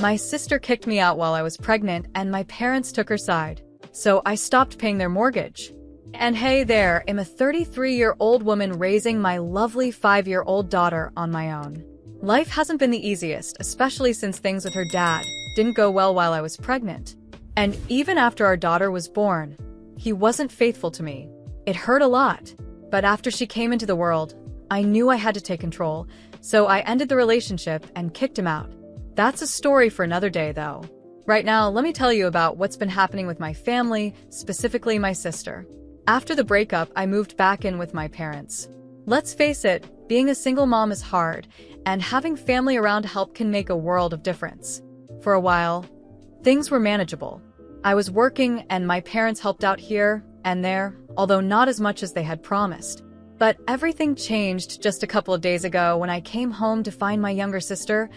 My sister kicked me out while I was pregnant, and my parents took her side. So I stopped paying their mortgage. And hey there, I'm a 33-year-old woman raising my lovely 5-year-old daughter on my own. Life hasn't been the easiest, especially since things with her dad didn't go well while I was pregnant. And even after our daughter was born, he wasn't faithful to me. It hurt a lot. But after she came into the world, I knew I had to take control, so I ended the relationship and kicked him out. That's a story for another day, though. Right now, let me tell you about what's been happening with my family, specifically my sister. After the breakup, I moved back in with my parents. Let's face it, being a single mom is hard, and having family around to help can make a world of difference. For a while, things were manageable. I was working, and my parents helped out here and there, although not as much as they had promised. But everything changed just a couple of days ago when I came home to find my younger sister,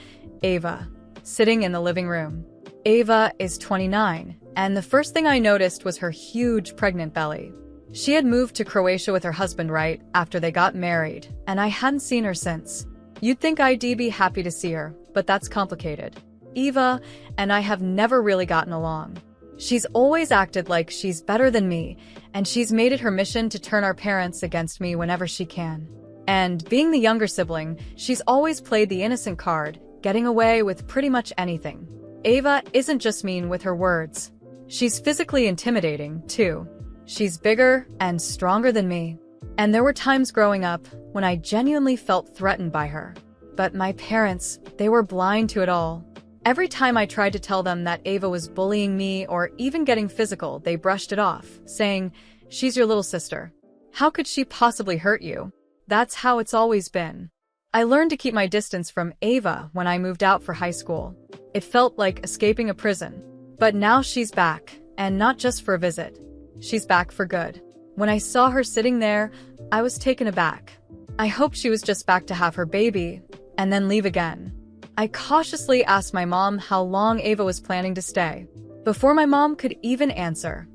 Ava, sitting in the living room. Ava is 29, and the first thing I noticed was her huge pregnant belly. She had moved to Croatia with her husband right after they got married, and I hadn't seen her since. You'd think I'd be happy to see her, but that's complicated. Ava and I have never really gotten along. She's always acted like she's better than me, and she's made it her mission to turn our parents against me whenever she can. And being the younger sibling, she's always played the innocent card, getting away with pretty much anything. Ava isn't just mean with her words. She's physically intimidating, too. She's bigger and stronger than me. And there were times growing up when I genuinely felt threatened by her. But my parents, they were blind to it all. Every time I tried to tell them that Ava was bullying me or even getting physical, they brushed it off, saying, "She's your little sister. How could she possibly hurt you?" That's how it's always been. I learned to keep my distance from Ava when I moved out for high school. It felt like escaping a prison. But now she's back, and not just for a visit. She's back for good. When I saw her sitting there, I was taken aback. I hoped she was just back to have her baby, and then leave again. I cautiously asked my mom how long Ava was planning to stay. Before my mom could even answer,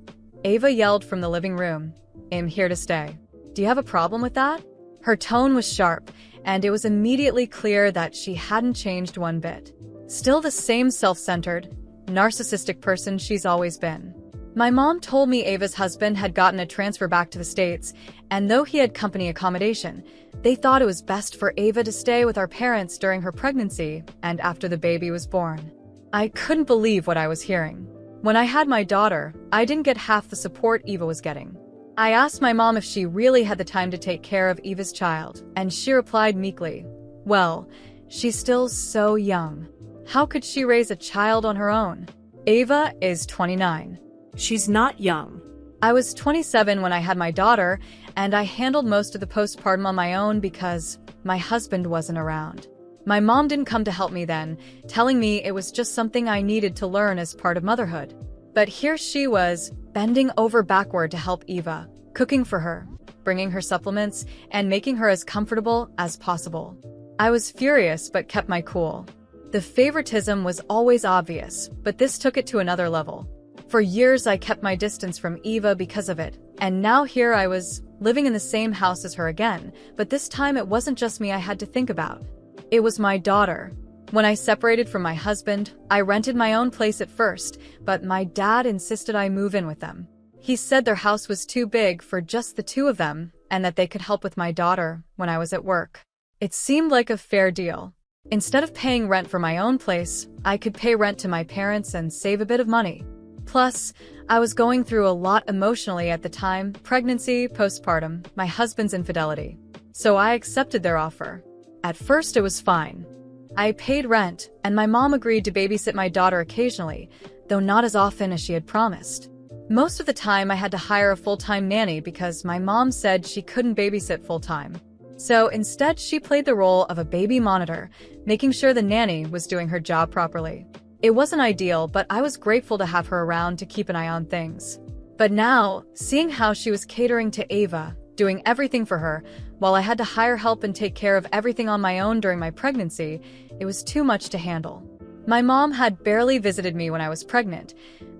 Ava yelled from the living room, "I'm here to stay. Do you have a problem with that?" Her tone was sharp, and it was immediately clear that she hadn't changed one bit. Still the same self-centered, narcissistic person she's always been. My mom told me Ava's husband had gotten a transfer back to the States, and though he had company accommodation, they thought it was best for Ava to stay with our parents during her pregnancy and after the baby was born. I couldn't believe what I was hearing. When I had my daughter, I didn't get half the support Ava was getting. I asked my mom if she really had the time to take care of Ava's child, and she replied meekly, "Well, she's still so young. How could she raise a child on her own?" Ava is 29. She's not young. I was 27 when I had my daughter, and I handled most of the postpartum on my own because my husband wasn't around. My mom didn't come to help me then, telling me it was just something I needed to learn as part of motherhood. But here she was, bending over backward to help Ava, cooking for her, bringing her supplements, and making her as comfortable as possible. I was furious but kept my cool. The favoritism was always obvious, but this took it to another level. For years I kept my distance from Ava because of it, and now here I was, living in the same house as her again, but this time it wasn't just me I had to think about. It was my daughter. When I separated from my husband, I rented my own place at first, but my dad insisted I move in with them. He said their house was too big for just the two of them, and that they could help with my daughter when I was at work. It seemed like a fair deal. Instead of paying rent for my own place, I could pay rent to my parents and save a bit of money. Plus, I was going through a lot emotionally at the time: pregnancy, postpartum, my husband's infidelity. So I accepted their offer. At first it was fine. I paid rent, and my mom agreed to babysit my daughter occasionally, though not as often as she had promised. Most of the time I had to hire a full-time nanny because my mom said she couldn't babysit full-time. So instead she played the role of a baby monitor, making sure the nanny was doing her job properly. It wasn't ideal, but I was grateful to have her around to keep an eye on things. But now, seeing how she was catering to Ava, doing everything for her, while I had to hire help and take care of everything on my own during my pregnancy, it was too much to handle. My mom had barely visited me when I was pregnant,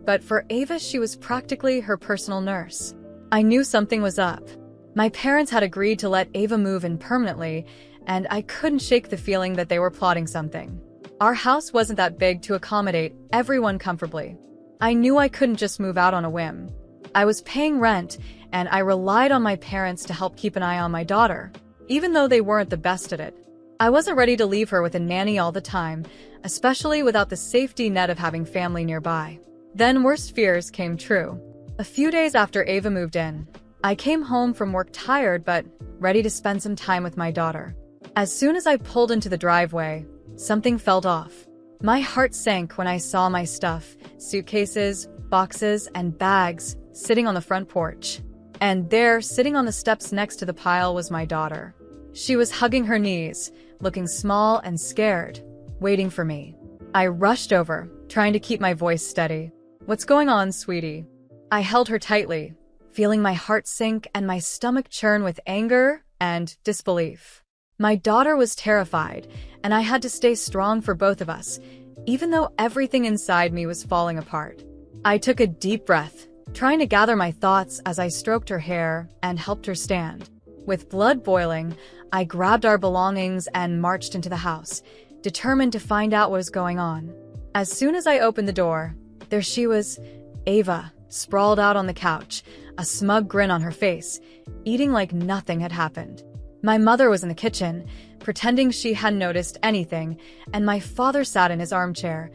but for Ava she was practically her personal nurse. I knew something was up. My parents had agreed to let Ava move in permanently, and I couldn't shake the feeling that they were plotting something. Our house wasn't that big to accommodate everyone comfortably. I knew I couldn't just move out on a whim. I was paying rent, and I relied on my parents to help keep an eye on my daughter, even though they weren't the best at it. I wasn't ready to leave her with a nanny all the time, especially without the safety net of having family nearby. Then worst fears came true. A few days after Ava moved in, I came home from work tired but ready to spend some time with my daughter. As soon as I pulled into the driveway, something felt off. My heart sank when I saw my stuff, suitcases, boxes, and bags, sitting on the front porch. And there, sitting on the steps next to the pile, was my daughter. She was hugging her knees, looking small and scared, waiting for me. I rushed over, trying to keep my voice steady. "What's going on, sweetie?" I held her tightly, feeling my heart sink and my stomach churn with anger and disbelief. My daughter was terrified, and I had to stay strong for both of us, even though everything inside me was falling apart. I took a deep breath, trying to gather my thoughts as I stroked her hair and helped her stand. With blood boiling, I grabbed our belongings and marched into the house, determined to find out what was going on. As soon as I opened the door, there she was, Ava, sprawled out on the couch, a smug grin on her face, eating like nothing had happened. My mother was in the kitchen, pretending she hadn't noticed anything, and my father sat in his armchair,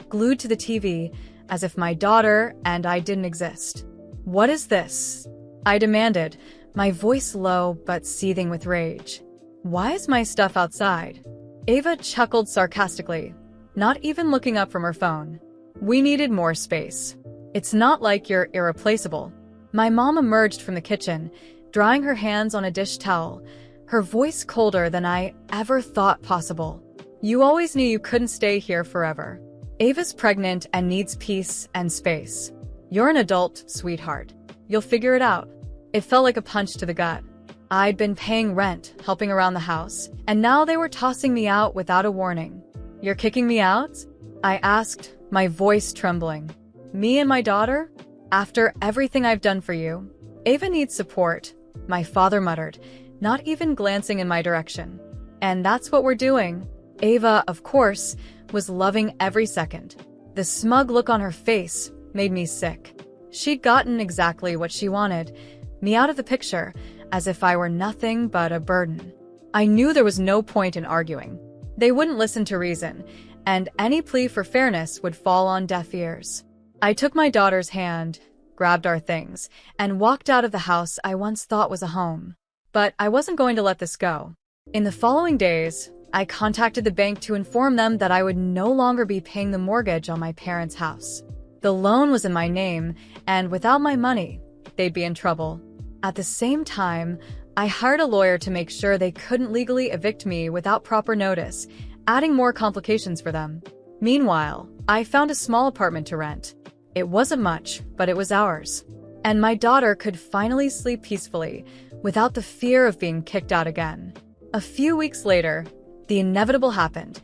glued to the TV, as if my daughter and I didn't exist. "What is this?" I demanded, my voice low but seething with rage. "Why is my stuff outside?" Ava chuckled sarcastically, not even looking up from her phone. "We needed more space. It's not like you're irreplaceable." My mom emerged from the kitchen, drying her hands on a dish towel, her voice colder than I ever thought possible. "You always knew you couldn't stay here forever. Ava's pregnant and needs peace and space. You're an adult, sweetheart. You'll figure it out." It felt like a punch to the gut. I'd been paying rent, helping around the house, and now they were tossing me out without a warning. "You're kicking me out?" I asked, my voice trembling. "Me and my daughter? After everything I've done for you?" "Ava needs support," my father muttered, not even glancing in my direction. "And that's what we're doing." Ava, of course, was loving every second. The smug look on her face made me sick. She'd gotten exactly what she wanted, me out of the picture, as if I were nothing but a burden. I knew there was no point in arguing. They wouldn't listen to reason, and any plea for fairness would fall on deaf ears. I took my daughter's hand, grabbed our things, and walked out of the house I once thought was a home. But I wasn't going to let this go. In the following days, I contacted the bank to inform them that I would no longer be paying the mortgage on my parents' house. The loan was in my name, and without my money, they'd be in trouble. At the same time, I hired a lawyer to make sure they couldn't legally evict me without proper notice, adding more complications for them. Meanwhile, I found a small apartment to rent. It wasn't much, but it was ours. And my daughter could finally sleep peacefully, without the fear of being kicked out again. A few weeks later, the inevitable happened.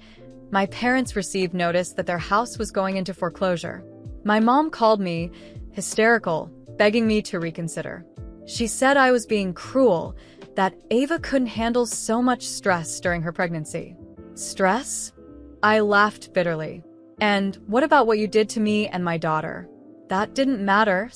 My parents received notice that their house was going into foreclosure. My mom called me, hysterical, begging me to reconsider. She said I was being cruel, that Ava couldn't handle so much stress during her pregnancy. Stress? I laughed bitterly. "And what about what you did to me and my daughter?" That didn't matter.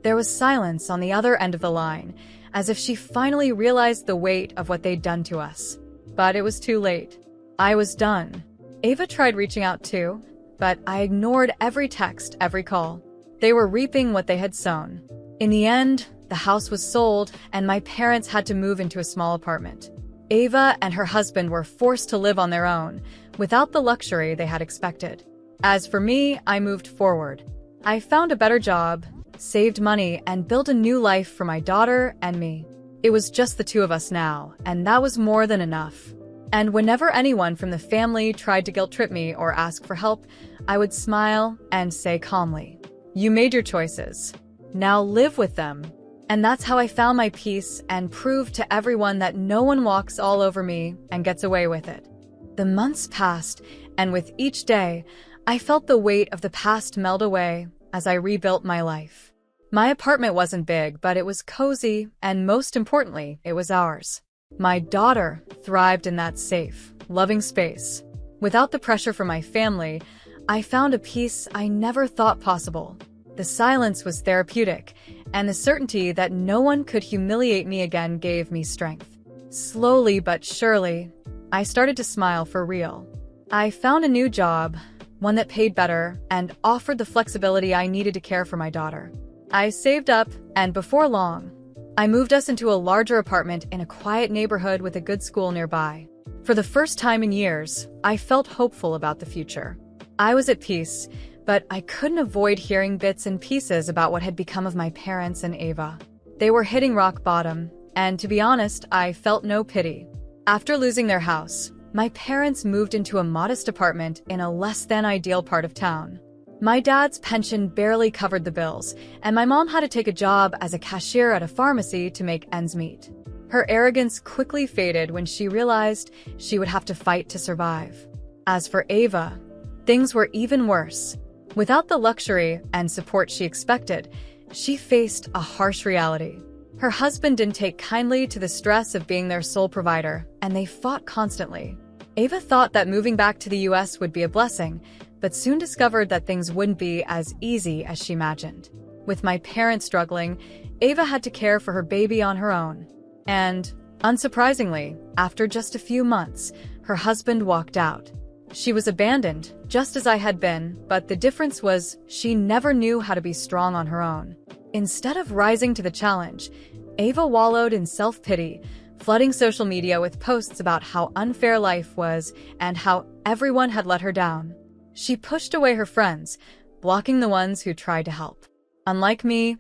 There was silence on the other end of the line, as if she finally realized the weight of what they'd done to us. But it was too late. I was done. Ava tried reaching out too, but I ignored every text, every call. They were reaping what they had sown. In the end, the house was sold, and my parents had to move into a small apartment. Ava and her husband were forced to live on their own, without the luxury they had expected. As for me, I moved forward. I found a better job, saved money, and built a new life for my daughter and me. It was just the two of us now, and that was more than enough. And whenever anyone from the family tried to guilt-trip me or ask for help, I would smile and say calmly, "You made your choices. Now live with them." And that's how I found my peace and proved to everyone that no one walks all over me and gets away with it. The months passed, and with each day, I felt the weight of the past melt away as I rebuilt my life. My apartment wasn't big, but it was cozy, and most importantly, it was ours. My daughter thrived in that safe, loving space. Without the pressure from my family, I found a peace I never thought possible. The silence was therapeutic, and the certainty that no one could humiliate me again gave me strength. Slowly but surely, I started to smile for real. I found a new job, one that paid better and offered the flexibility I needed to care for my daughter. I saved up, and before long, I moved us into a larger apartment in a quiet neighborhood with a good school nearby. For the first time in years, I felt hopeful about the future. I was at peace, but I couldn't avoid hearing bits and pieces about what had become of my parents and Ava. They were hitting rock bottom, and to be honest, I felt no pity. After losing their house, my parents moved into a modest apartment in a less-than-ideal part of town. My dad's pension barely covered the bills, and my mom had to take a job as a cashier at a pharmacy to make ends meet. Her arrogance quickly faded when she realized she would have to fight to survive. As for Ava, things were even worse. Without the luxury and support she expected, she faced a harsh reality. Her husband didn't take kindly to the stress of being their sole provider, and they fought constantly. Ava thought that moving back to the US would be a blessing, but soon discovered that things wouldn't be as easy as she imagined. With my parents struggling, Ava had to care for her baby on her own. And, unsurprisingly, after just a few months, her husband walked out. She was abandoned, just as I had been, but the difference was she never knew how to be strong on her own. Instead of rising to the challenge, Ava wallowed in self-pity, flooding social media with posts about how unfair life was and how everyone had let her down. She pushed away her friends, blocking the ones who tried to help. Unlike me,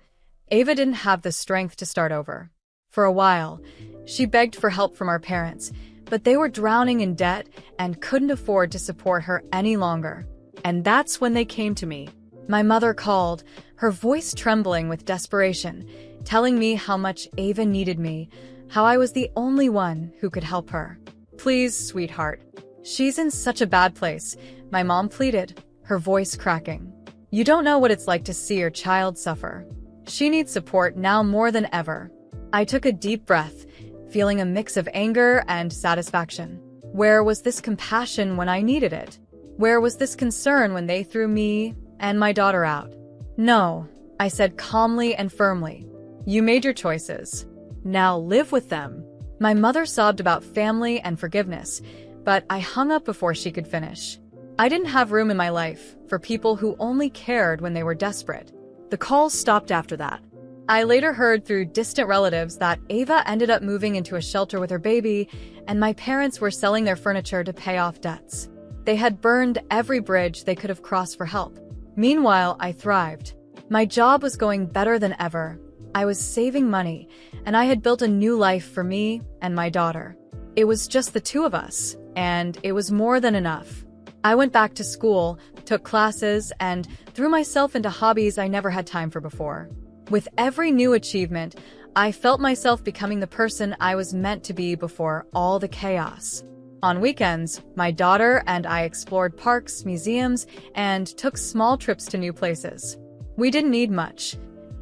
Ava didn't have the strength to start over. For a while, she begged for help from our parents, but they were drowning in debt and couldn't afford to support her any longer. And that's when they came to me. My mother called, her voice trembling with desperation, telling me how much Ava needed me, how I was the only one who could help her. "Please, sweetheart. She's in such a bad place," my mom pleaded, her voice cracking. "You don't know what it's like to see your child suffer. She needs support now more than ever." I took a deep breath, feeling a mix of anger and satisfaction. Where was this compassion when I needed it? Where was this concern when they threw me and my daughter out? "No," I said calmly and firmly. "You made your choices. Now live with them." My mother sobbed about family and forgiveness, but I hung up before she could finish. I didn't have room in my life for people who only cared when they were desperate. The calls stopped after that. I later heard through distant relatives that Ava ended up moving into a shelter with her baby, and my parents were selling their furniture to pay off debts. They had burned every bridge they could have crossed for help. Meanwhile, I thrived. My job was going better than ever. I was saving money, and I had built a new life for me and my daughter. It was just the two of us, and it was more than enough. I went back to school, took classes, and threw myself into hobbies I never had time for before. With every new achievement, I felt myself becoming the person I was meant to be before all the chaos. On weekends, my daughter and I explored parks, museums, and took small trips to new places. We didn't need much,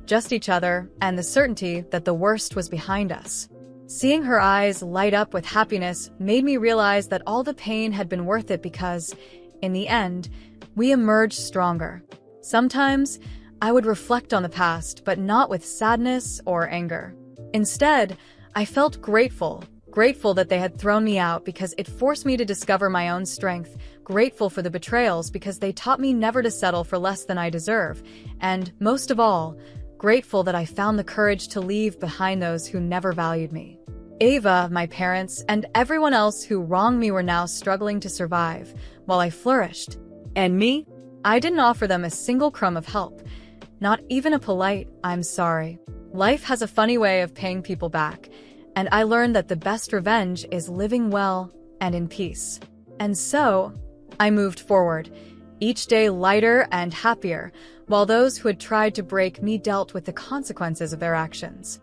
just each other and the certainty that the worst was behind us. Seeing her eyes light up with happiness made me realize that all the pain had been worth it because, in the end, we emerged stronger. Sometimes, I would reflect on the past, but not with sadness or anger. Instead, I felt grateful that they had thrown me out because it forced me to discover my own strength, grateful for the betrayals because they taught me never to settle for less than I deserve, and, most of all, grateful that I found the courage to leave behind those who never valued me. Ava, my parents, and everyone else who wronged me were now struggling to survive, while I flourished. And me? I didn't offer them a single crumb of help. Not even a polite, "I'm sorry." Life has a funny way of paying people back, and I learned that the best revenge is living well and in peace. And so, I moved forward, each day lighter and happier, while those who had tried to break me dealt with the consequences of their actions.